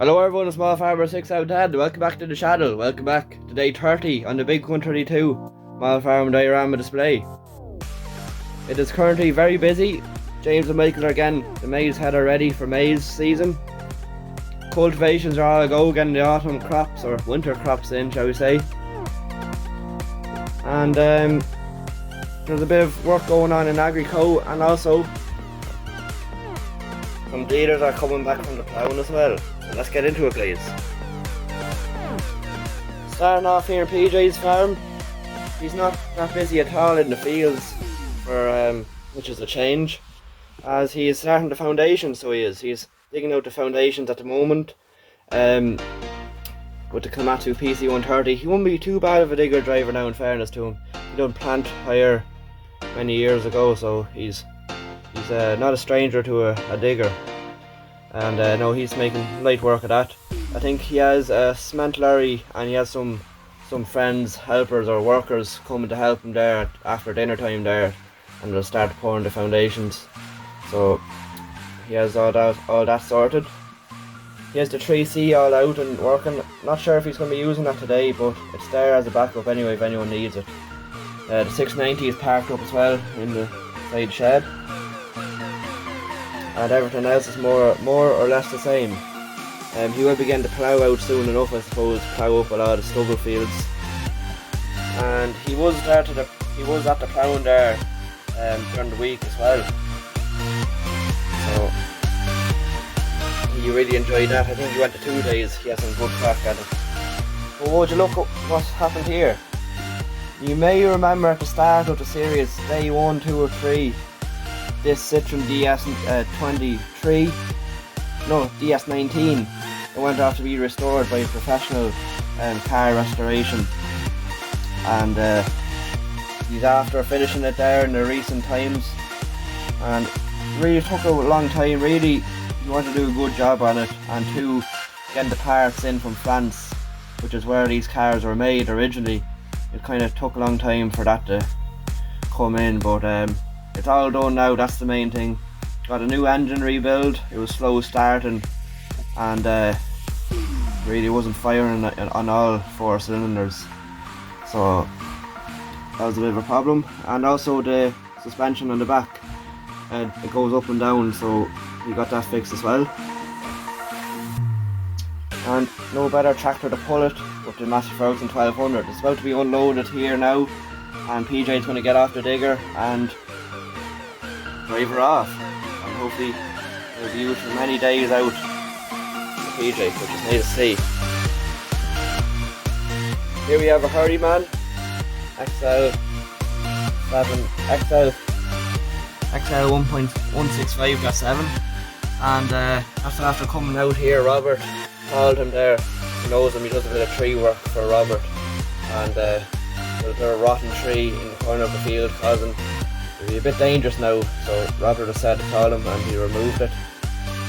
Hello everyone, it's Small Farmer 6 out Dad. Welcome back to the channel. Welcome back to day 30 on the big 132 Small Farm Diorama display. It is currently very busy. James and Michael are getting the maize header ready for maize season. Cultivations are all a go, getting the autumn crops or winter crops in, shall we say. And there's a bit of work going on in Agrico, and also some dealers are coming back from the ploughing as well. So let's get into it, please. Starting off here in PJs Farm. He's not that busy at all in the fields, which is a change, as he is starting the foundation. So he's digging out the foundations at the moment with the Komatsu PC130. He won't be too bad of a digger driver now, in fairness to him. He done plant hire many years ago, so he's not a stranger to a digger. And no, he's making light work of that. I think he has a cement lorry, and he has some friends, helpers or workers coming to help him there after dinner time there, and they'll start pouring the foundations. So he has all that sorted. He has the 3C all out and working. Not sure if he's going to be using that today, but it's there as a backup anyway if anyone needs it. The 690 is parked up as well in the side shed. And everything else is more or less the same. He will begin to plough out soon enough, I suppose, plough up a lot of stubble fields. And he was at the ploughing there during the week as well. So he really enjoyed that. I think he went to 2 days. He had some good crack at it. But would you look at what happened here? You may remember at the start of the series, day 1, 2 or 3, this Citroen DS19, it went off to be restored by a professional car restoration, and he's after finishing it there in the recent times, and really took a long time. Really, you want to do a good job on it, and to getting the parts in from France, which is where these cars were made originally. It kind of took a long time for that to come in, but it's all done now. That's the main thing. Got a new engine rebuild. It was slow starting, and really wasn't firing on all 4 cylinders, so that was a bit of a problem. And also the suspension on the back, it goes up and down, so we got that fixed as well. And no better tractor to pull it with the Massey Ferguson 1200. It's about to be unloaded here now, and PJ's going to get off the digger and drive her off, and hopefully it'll be used for many days out for PJ, which is nice to see. Here we have a Hurryman XL 1.165.7, and after coming out here, Robert called him there. He knows him. He does a bit of tree work for Robert, and there's a rotten tree in the corner of the field causing it'll be a bit dangerous now, so Robert has said to call him, and he removed it.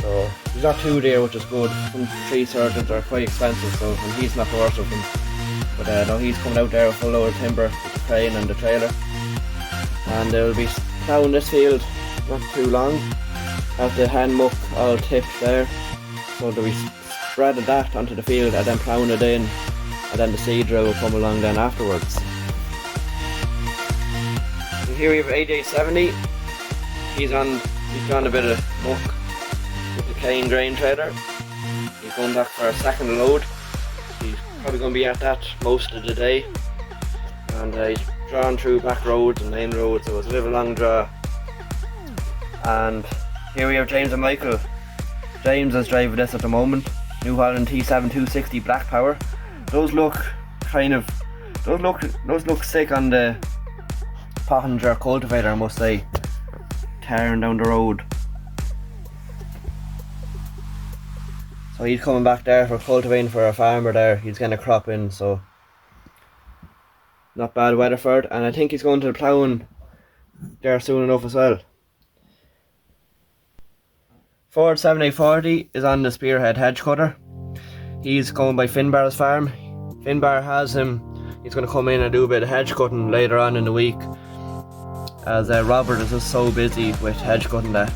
So he's not too dear, which is good. Some tree surgeons are quite expensive, so and he's not the worst of them. But no, he's coming out there with a full load of timber with the crane and the trailer, and they'll be ploughing this field not too long. Have the hand muck all tipped there, so they'll be spreading that onto the field and then ploughing it in, and then the seed drill will come along then afterwards. And here we have AJ70. He's on a bit of muck with the cane grain trailer. He's going back for a second load. He's probably going to be at that most of the day, and he's drawn through back roads and main roads, so it's a bit of a long draw. And here we have James and Michael. James is driving this at the moment. New Holland T7 260 Black Power. Those look sick on the Pottinger cultivator, I must say, tearing down the road. So he's coming back there for cultivating for a farmer there. He's getting a crop in, so not bad weather for it. And I think he's going to the ploughing there soon enough as well. Ford 7840 is on the Spearhead Hedge Cutter. He's going by Finbar's farm. Finbar has him. He's going to come in and do a bit of hedge cutting later on in the week, as Robert is just so busy with hedge cutting that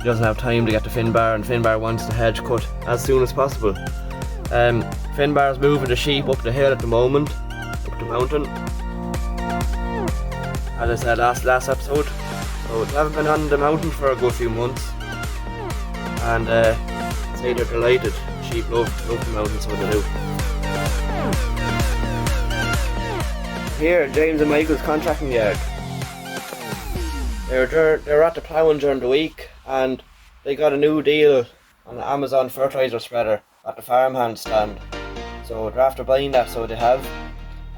he doesn't have time to get to Finbar, and Finbar wants the hedge cut as soon as possible. Finbar's moving the sheep up the hill at the moment, up the mountain. As I said last episode, so they haven't been on the mountain for a good few months, and say they're delighted. Sheep love the mountain, so they do. Here, James and Michael's contracting yard. They're at the ploughing during the week, and they got a new deal on the Amazon fertilizer spreader at the farmhand stand. So they're after buying that, so they have,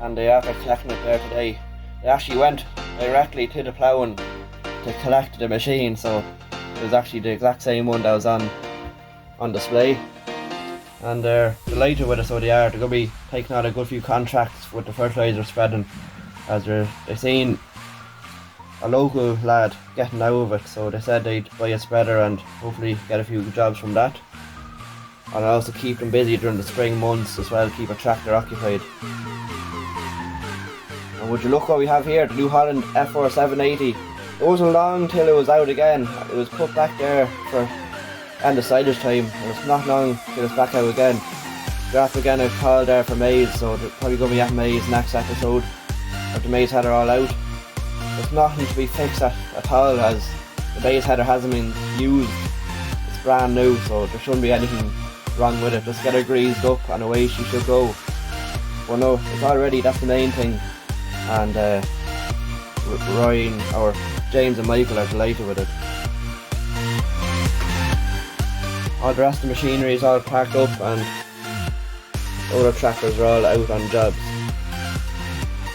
and they're after collecting it there today. They actually went directly to the ploughing to collect the machine, so it was actually the exact same one that was on display. And they're delighted with it, so they are. They're going to be taking out a good few contracts with the fertiliser spreading, as they're seeing a local lad getting out of it, so they said they'd buy a spreader and hopefully get a few jobs from that. And also keep them busy during the spring months as well, keep a tractor occupied. And would you look what we have here, the New Holland F4 780. It wasn't long till it was out again. It was put back there for end of silage time, and it's not long till it's back out again. They're after getting a call there for Maize, so they're probably going to be at Maize next episode, if the Maize header all out. There's nothing to be fixed at all, as the Maize header hasn't been used. It's brand new, so there shouldn't be anything wrong with it. Just get her greased up and away she should go. But no, it's all ready, that's the main thing. And Ryan, or James and Michael are delighted with it. All the rest of the machinery is all packed up, and other tractors are all out on jobs.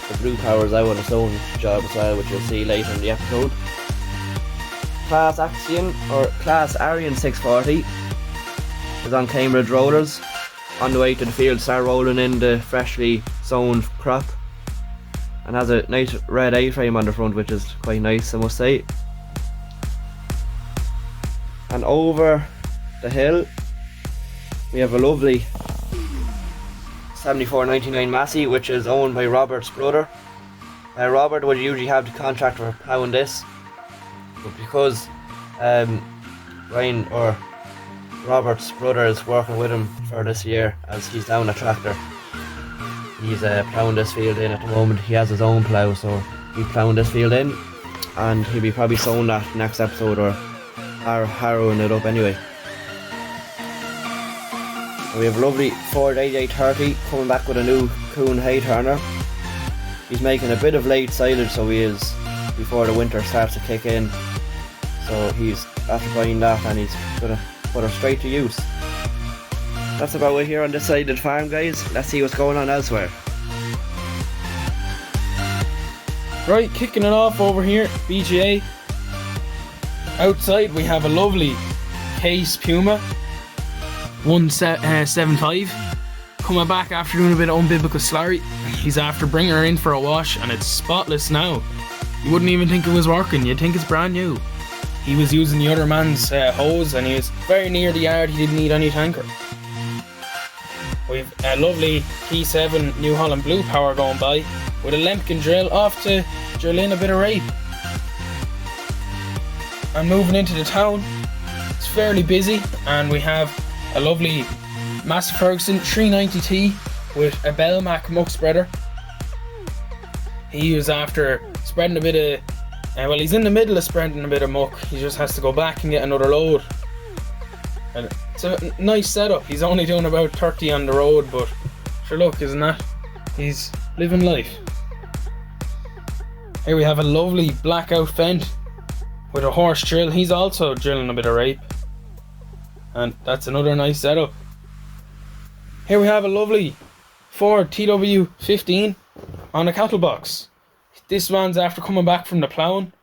The Blue Power's out on its own job as well, which you'll see later in the episode. Class Arian 640 is on Cambridge rollers, on the way to the field, start rolling in the freshly sown crop, and has a nice red A-frame on the front, which is quite nice, I must say. And over the hill we have a lovely 7499 Massey, which is owned by Robert's brother. Robert would usually have the contract for ploughing this, but because Ryan, or Robert's brother, is working with him for this year, as he's down a tractor, he's ploughing this field in at the moment. He has his own plough, so he's ploughing this field in, and he'll be probably sowing that next episode, or harrowing it up anyway. We have a lovely Ford 8830 coming back with a new Kuhn hay turner. He's making a bit of late silage, so he is, before the winter starts to kick in. So he's after buying that, and he's going to put her straight to use. That's about it here on this side of the farm, guys. Let's see what's going on elsewhere. Right, kicking it off over here, BGA. Outside we have a lovely Case Puma 175 coming back after doing a bit of unbiblical slurry. He's after bringing her in for a wash, and it's spotless now. You wouldn't even think it was working, you'd think it's brand new. He was using the other man's hose, and he was very near the yard. He didn't need any tanker. We've a lovely T7 New Holland Blue Power going by with a Lemken drill, off to drill in a bit of rape. And moving into the town, it's fairly busy, and we have a lovely Massey Ferguson 390T with a Belmac muck spreader. He was after spreading a bit of, well, he's in the middle of spreading a bit of muck. He just has to go back and get another load. And it's a nice setup. He's only doing about 30 on the road, but sure, look, isn't that? He's living life. Here we have a lovely blackout Fendt with a horse drill. He's also drilling a bit of rape, and that's another nice setup. Here we have a lovely Ford TW15 on a cattle box. This man's after coming back from the ploughing,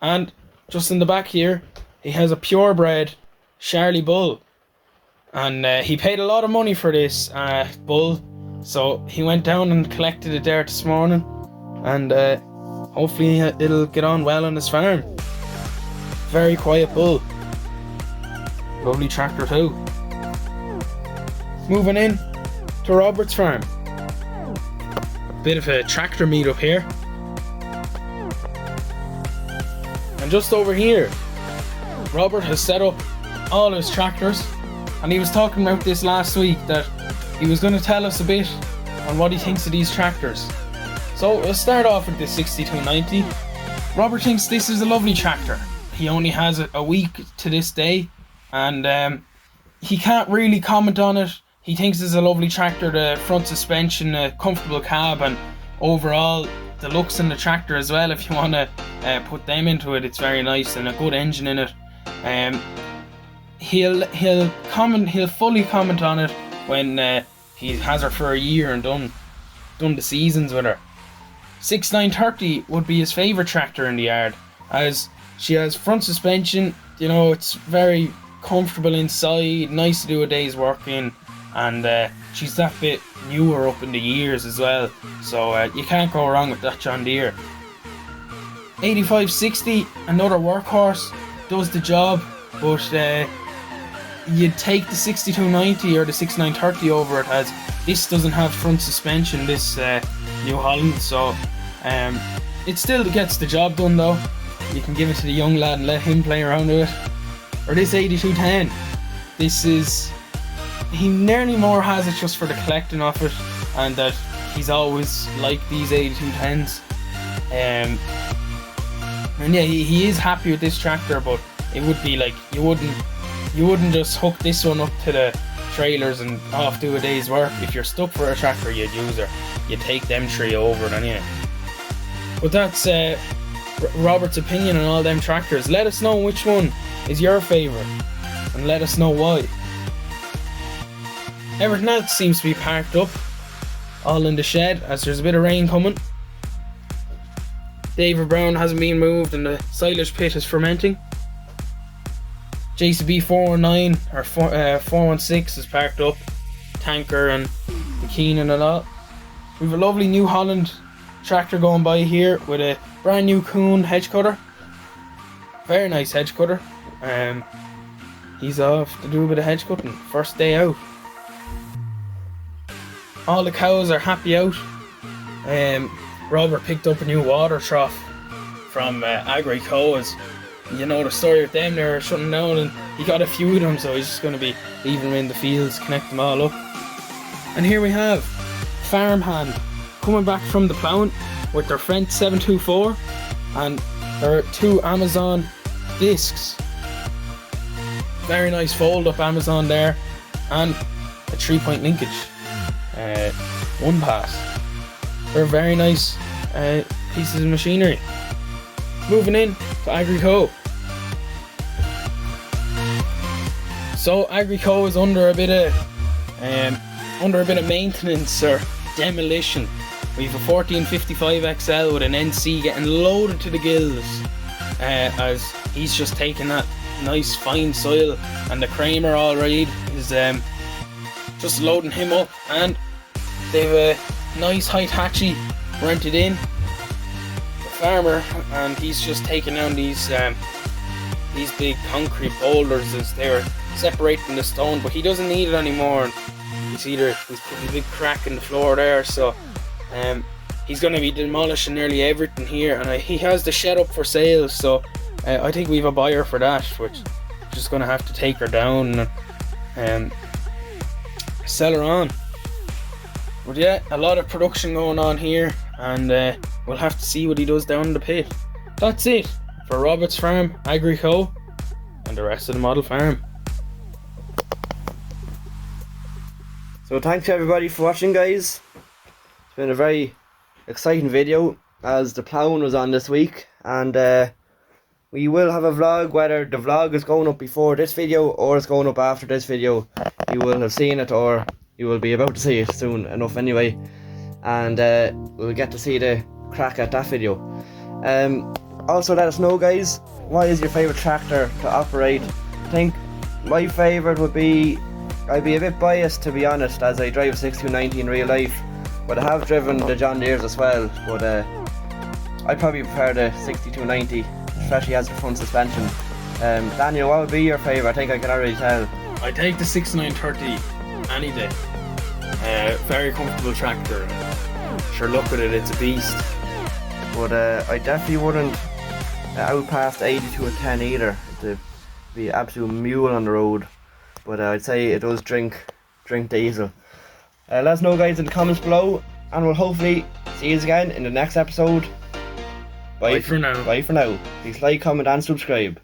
and just in the back here he has a purebred Charlie bull, and he paid a lot of money for this bull, so he went down and collected it there this morning, and hopefully it'll get on well on his farm. Very quiet bull. Lovely tractor too. Moving in to Robert's farm. Bit of a tractor meet up here. And just over here Robert has set up all his tractors, and he was talking about this last week, that he was going to tell us a bit on what he thinks of these tractors. So we'll start off with the 6290. Robert thinks this is a lovely tractor. He only has a week to this day, and he can't really comment on it. He thinks it's a lovely tractor, the front suspension, a comfortable cab, and overall the looks in the tractor as well. If you want to put them into it, it's very nice, and a good engine in it. He'll fully comment on it when he has her for a year and done the seasons with her. 6930 would be his favourite tractor in the yard, as she has front suspension. You know, it's very comfortable inside, nice to do a day's work in, and she's that bit newer up in the years as well, so you can't go wrong with that John Deere. 8560, another workhorse, does the job, but you'd take the 6290 or the 6930 over it, as this doesn't have front suspension, this New Holland, so it still gets the job done though. You can give it to the young lad and let him play around with it. Or this 8210, he nearly more has it just for the collecting of it, and that he's always liked these 8210s. And yeah, he is happy with this tractor, but it would be like, you wouldn't just hook this one up to the trailers and off do a day's work. If you're stuck for a tractor, you'd use her. You'd take them three over it anyway. But that's Robert's opinion on all them tractors. Let us know which one is your favourite, and let us know why. Everything else seems to be parked up, all in the shed, as there's a bit of rain coming. David Brown hasn't been moved, and the silage pit is fermenting. JCB 419 or 416 is parked up, tanker and the Keenan and all. We've a lovely New Holland tractor going by here with a brand new Kuhn hedge cutter. Very nice hedge cutter. He's off to do a bit of hedge cutting, first day out. All the cows are happy out. Robert picked up a new water trough from Agri-Co's. You know the story with them, they're shutting down, and he got a few of them, so he's just going to be leaving them in the fields, connect them all up. And here we have Farmhand coming back from the ploughing with their Fendt 724 and their two Amazon discs. Very nice fold up Amazon there, and a 3-point linkage, one pass. They're very nice pieces of machinery. Moving in to Agri-Co. So Agri-Co is under a bit of maintenance or demolition. We have a 1455 XL with an NC getting loaded to the gills, as he's just taking that nice fine soil, and the Kramer already is just loading him up, and they've a nice Hitachi rented in, the farmer, and he's just taking down these big concrete boulders as they're separating the stone, but he doesn't need it anymore. He's putting a big crack in the floor there, so he's going to be demolishing nearly everything here, and he has the shed up for sale, so I think we have a buyer for that, which is just going to have to take her down and sell her on. But yeah, a lot of production going on here, and we'll have to see what he does down in the pit. That's it for Robert's Farm, Agri-Co, and the rest of the model farm. So thanks everybody for watching, guys. It's been a very exciting video, as the ploughing was on this week, and we will have a vlog. Whether the vlog is going up before this video or it's going up after this video, you will have seen it, or you will be about to see it soon enough anyway, and we'll get to see the crack at that video. Also let us know, guys, what is your favourite tractor to operate. I think my favourite would be, I'd be a bit biased to be honest, as I drive a 6290 in real life, but I have driven the John Deeres as well, but I probably prefer the 6290, especially as the front suspension. Daniel, what would be your favourite? I think I can already tell. I take the 6930 any day. Very comfortable tractor. Sure, look at it, it's a beast. But I definitely wouldn't out past 80 to a 10 either. The be an absolute mule on the road. But I'd say it does drink diesel. Let us know, guys, in the comments below, and we'll hopefully see you again in the next episode. Bye for now. Bye for now. Please like, comment and subscribe.